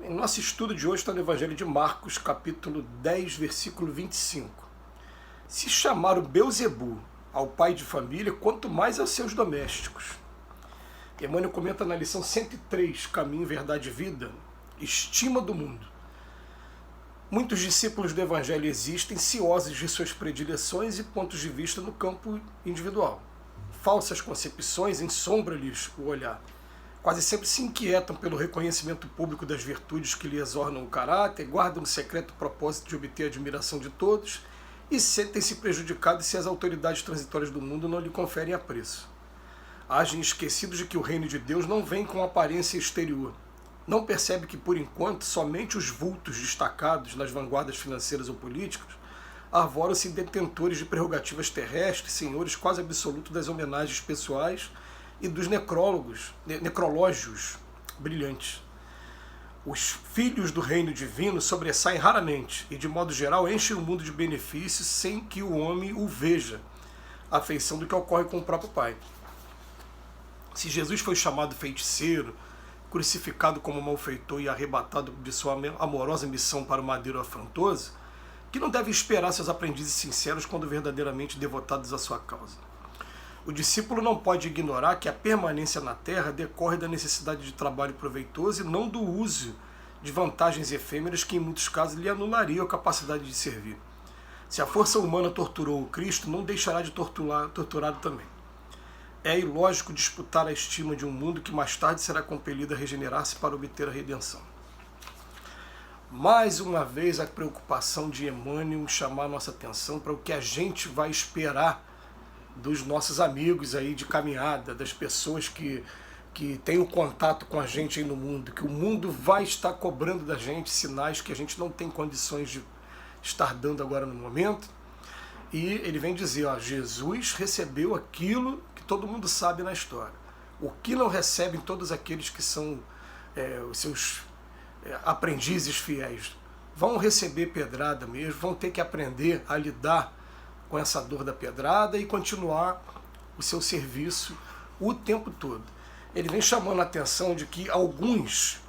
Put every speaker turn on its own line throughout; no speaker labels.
Em nosso estudo de hoje está no Evangelho de Marcos, capítulo 10, versículo 25. Se chamaram Beelzebu ao pai de família, quanto mais aos seus domésticos. Emmanuel comenta na lição 103, Caminho, Verdade e Vida, estima do mundo. Muitos discípulos do Evangelho existem ciosos de suas predileções e pontos de vista no campo individual. Falsas concepções ensombram-lhes o olhar. Quase sempre se inquietam pelo reconhecimento público das virtudes que lhes ornam o caráter, guardam o secreto propósito de obter a admiração de todos e sentem-se prejudicados se as autoridades transitórias do mundo não lhe conferem apreço. Agem esquecidos de que o reino de Deus não vem com aparência exterior. Não percebe que, por enquanto, somente os vultos destacados nas vanguardas financeiras ou políticas arvoram-se detentores de prerrogativas terrestres, senhores quase absolutos das homenagens pessoais e dos necrológios brilhantes. Os filhos do reino divino sobressaem raramente e, de modo geral, enchem o mundo de benefícios sem que o homem o veja, à feição do que ocorre com o próprio Pai. Se Jesus foi chamado feiticeiro, crucificado como malfeitor e arrebatado de sua amorosa missão para o madeiro afrontoso, que não deve esperar seus aprendizes sinceros quando verdadeiramente devotados à sua causa. O discípulo não pode ignorar que a permanência na terra decorre da necessidade de trabalho proveitoso e não do uso de vantagens efêmeras que em muitos casos lhe anulariam a capacidade de servir. Se a força humana torturou o Cristo, não deixará de torturá-lo também. É ilógico disputar a estima de um mundo que mais tarde será compelido a regenerar-se para obter a redenção. Mais uma vez a preocupação de Emmanuel chamar a nossa atenção para o que a gente vai esperar dos nossos amigos aí de caminhada, das pessoas que têm o contato com a gente aí no mundo, que o mundo vai estar cobrando da gente sinais que a gente não tem condições de estar dando agora no momento. E ele vem dizer, Jesus recebeu aquilo que todo mundo sabe na história. O que não recebem todos aqueles que são os seus aprendizes fiéis. Vão receber pedrada mesmo, vão ter que aprender a lidar com essa dor da pedrada e continuar o seu serviço o tempo todo. Ele vem chamando a atenção de que alguns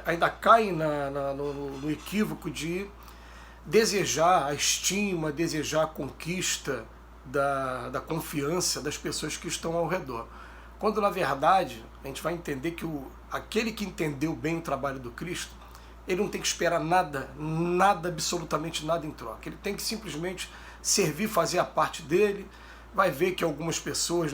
ainda caem no equívoco de desejar a estima, desejar a conquista da confiança das pessoas que estão ao redor. Quando, na verdade, a gente vai entender que aquele que entendeu bem o trabalho do Cristo, ele não tem que esperar nada, absolutamente nada em troca. Ele tem que simplesmente servir, fazer a parte dele. Vai ver que algumas pessoas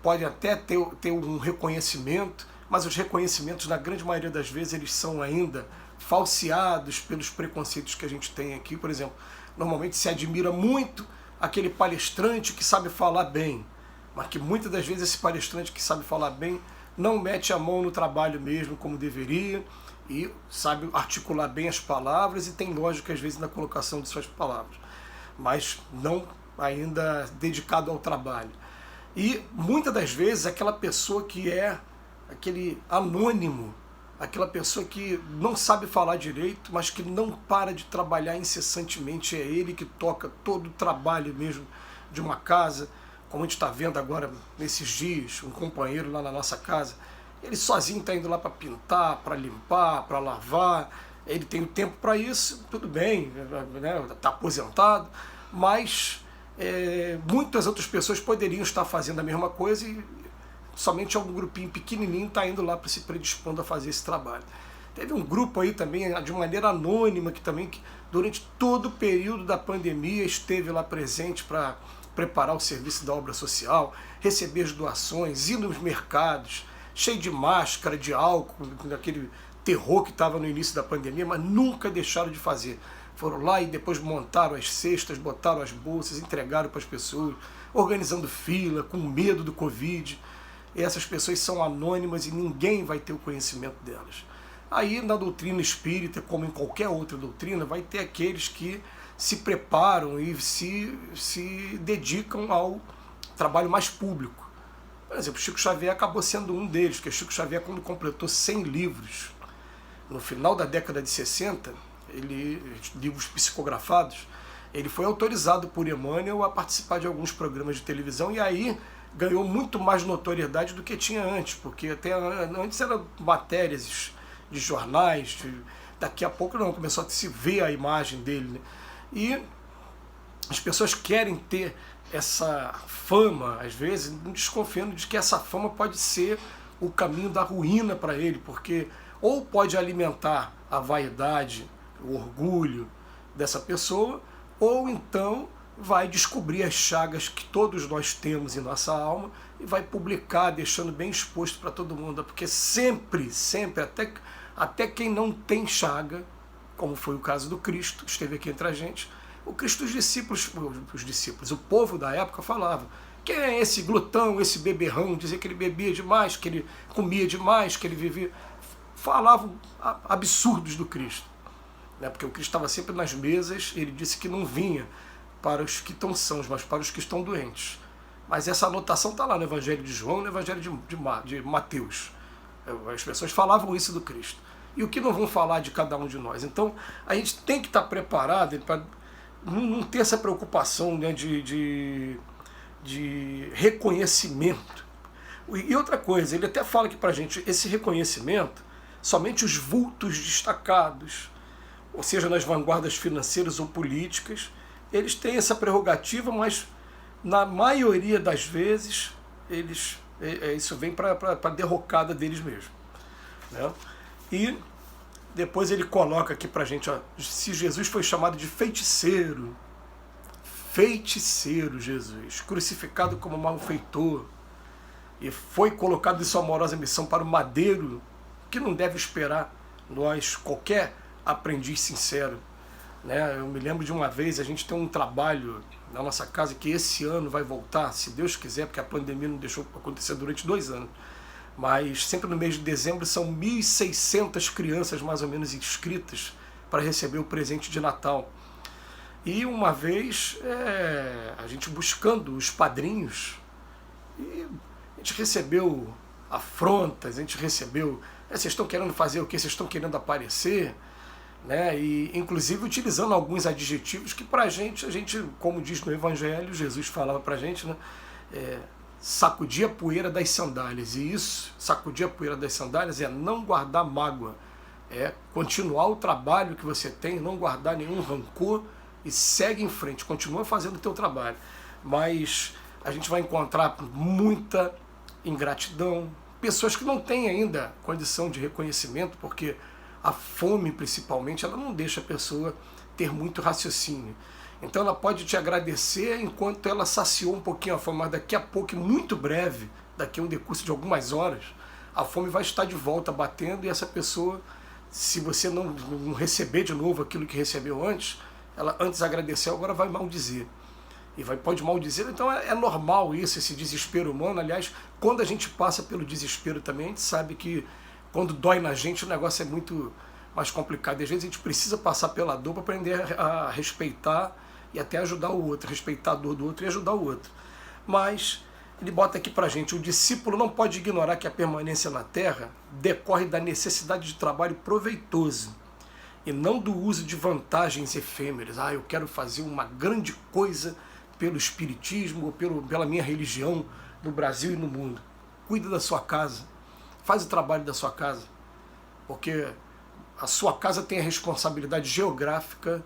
podem até ter um reconhecimento, mas os reconhecimentos, na grande maioria das vezes, eles são ainda falseados pelos preconceitos que a gente tem aqui. Por exemplo, normalmente se admira muito aquele palestrante que sabe falar bem, mas que muitas das vezes esse palestrante que sabe falar bem não mete a mão no trabalho mesmo como deveria e sabe articular bem as palavras e tem lógica às vezes na colocação de suas palavras, mas não ainda dedicado ao trabalho. E muitas das vezes aquela pessoa que é aquele anônimo, aquela pessoa que não sabe falar direito, mas que não para de trabalhar incessantemente, é ele que toca todo o trabalho mesmo de uma casa, como a gente está vendo agora nesses dias, um companheiro lá na nossa casa, ele sozinho está indo lá para pintar, para limpar, para lavar, ele tem o tempo para isso, tudo bem, está aposentado, mas muitas outras pessoas poderiam estar fazendo a mesma coisa e somente algum grupinho pequenininho está indo lá para se predispondo a fazer esse trabalho. Teve um grupo aí também, de maneira anônima, que durante todo o período da pandemia esteve lá presente para preparar o serviço da obra social, receber as doações, ir nos mercados, cheio de máscara, de álcool, naquele terror que estava no início da pandemia, mas nunca deixaram de fazer. Foram lá e depois montaram as cestas, botaram as bolsas, entregaram para as pessoas, organizando fila, com medo do Covid. E essas pessoas são anônimas e ninguém vai ter o conhecimento delas. Aí na doutrina espírita, como em qualquer outra doutrina, vai ter aqueles que se preparam e se dedicam ao trabalho mais público. Por exemplo, Chico Xavier acabou sendo um deles, porque Chico Xavier, quando completou 100 livros, no final da década de 60, livros psicografados, ele foi autorizado por Emmanuel a participar de alguns programas de televisão e aí ganhou muito mais notoriedade do que tinha antes, porque até antes eram matérias de jornais, daqui a pouco não, começou a se ver a imagem dele, né? E as pessoas querem ter essa fama, às vezes, desconfiando de que essa fama pode ser o caminho da ruína para ele, porque ou pode alimentar a vaidade, o orgulho dessa pessoa, ou então vai descobrir as chagas que todos nós temos em nossa alma e vai publicar, deixando bem exposto para todo mundo, porque sempre, até quem não tem chaga, como foi o caso do Cristo, esteve aqui entre a gente, o Cristo, os discípulos, o povo da época falava: quem é esse glutão, esse beberrão? Dizia que ele bebia demais, que ele comia demais, que ele vivia. Falavam absurdos do Cristo, né? Porque o Cristo estava sempre nas mesas. Ele disse que não vinha para os que estão sãos, mas para os que estão doentes. Mas essa anotação está lá no Evangelho de João, no Evangelho de Mateus. As pessoas falavam isso do Cristo. E o que não vão falar de cada um de nós? Então, a gente tem que estar preparado para não ter essa preocupação, né, de reconhecimento. E outra coisa, ele até fala aqui para a gente, esse reconhecimento, somente os vultos destacados, ou seja, nas vanguardas financeiras ou políticas, eles têm essa prerrogativa, mas na maioria das vezes isso vem para a derrocada deles mesmos, né? E depois ele coloca aqui para a gente, ó, se Jesus foi chamado de feiticeiro Jesus, crucificado como malfeitor, e foi colocado em sua amorosa missão para o madeiro, que não deve esperar nós, qualquer aprendiz sincero, né? Eu me lembro de uma vez, a gente tem um trabalho na nossa casa que esse ano vai voltar, se Deus quiser, porque a pandemia não deixou acontecer durante 2 anos, mas sempre no mês de dezembro são 1.600 crianças mais ou menos inscritas para receber o presente de Natal. E uma vez, a gente buscando os padrinhos, e a gente recebeu afrontas, a gente recebeu: vocês estão querendo fazer o quê? Vocês estão querendo aparecer? Né? E inclusive utilizando alguns adjetivos que para a gente, como diz no Evangelho, Jesus falava para a gente, né? Sacudir a poeira das sandálias. E isso, sacudir a poeira das sandálias, é não guardar mágoa, é continuar o trabalho que você tem, não guardar nenhum rancor e segue em frente, continua fazendo o teu trabalho. Mas a gente vai encontrar muita ingratidão, pessoas que não têm ainda condição de reconhecimento, porque a fome, principalmente, ela não deixa a pessoa ter muito raciocínio. Então ela pode te agradecer enquanto ela saciou um pouquinho a fome, mas daqui a pouco, muito breve, daqui a um decurso de algumas horas, a fome vai estar de volta batendo, e essa pessoa, se você não receber de novo aquilo que recebeu antes, ela antes agradeceu, agora vai maldizer. E pode maldizer. Então é normal isso, esse desespero humano. Aliás, quando a gente passa pelo desespero também, a gente sabe que quando dói na gente o negócio é muito mais complicado. E às vezes a gente precisa passar pela dor para aprender a respeitar e até ajudar o outro, respeitar a dor do outro e ajudar o outro. Mas ele bota aqui para a gente: o discípulo não pode ignorar que a permanência na terra decorre da necessidade de trabalho proveitoso e não do uso de vantagens efêmeras. Eu quero fazer uma grande coisa pelo espiritismo ou pela minha religião no Brasil e no mundo. Cuida da sua casa, faz o trabalho da sua casa, porque a sua casa tem a responsabilidade geográfica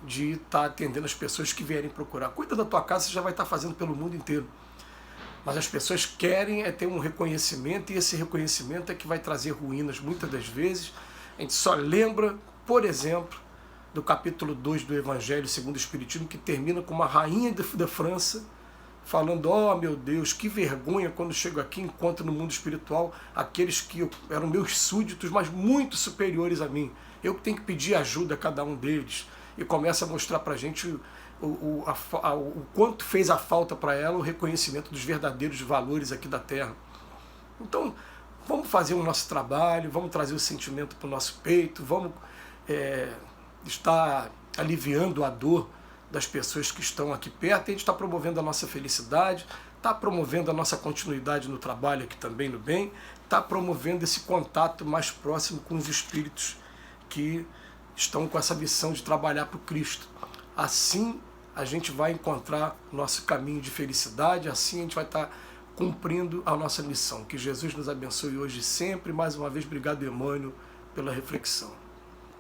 de estar atendendo as pessoas que vierem procurar. Cuida da tua casa, você já vai estar fazendo pelo mundo inteiro. Mas as pessoas querem ter um reconhecimento, e esse reconhecimento é que vai trazer ruínas muitas das vezes. A gente só lembra, por exemplo, do capítulo 2 do Evangelho segundo o Espiritismo, que termina com uma rainha da França falando: meu Deus, que vergonha quando chego aqui e encontro no mundo espiritual aqueles que eram meus súditos, mas muito superiores a mim. Eu que tenho que pedir ajuda a cada um deles. E começa a mostrar para a gente o quanto fez a falta para ela o reconhecimento dos verdadeiros valores aqui da Terra. Então, vamos fazer o nosso trabalho, vamos trazer o sentimento para o nosso peito, vamos estar aliviando a dor das pessoas que estão aqui perto. A gente está promovendo a nossa felicidade, está promovendo a nossa continuidade no trabalho aqui também, no bem, está promovendo esse contato mais próximo com os espíritos que estão com essa missão de trabalhar para o Cristo. Assim a gente vai encontrar nosso caminho de felicidade, assim a gente vai estar cumprindo a nossa missão. Que Jesus nos abençoe hoje e sempre. Mais uma vez, obrigado, Emmanuel, pela reflexão.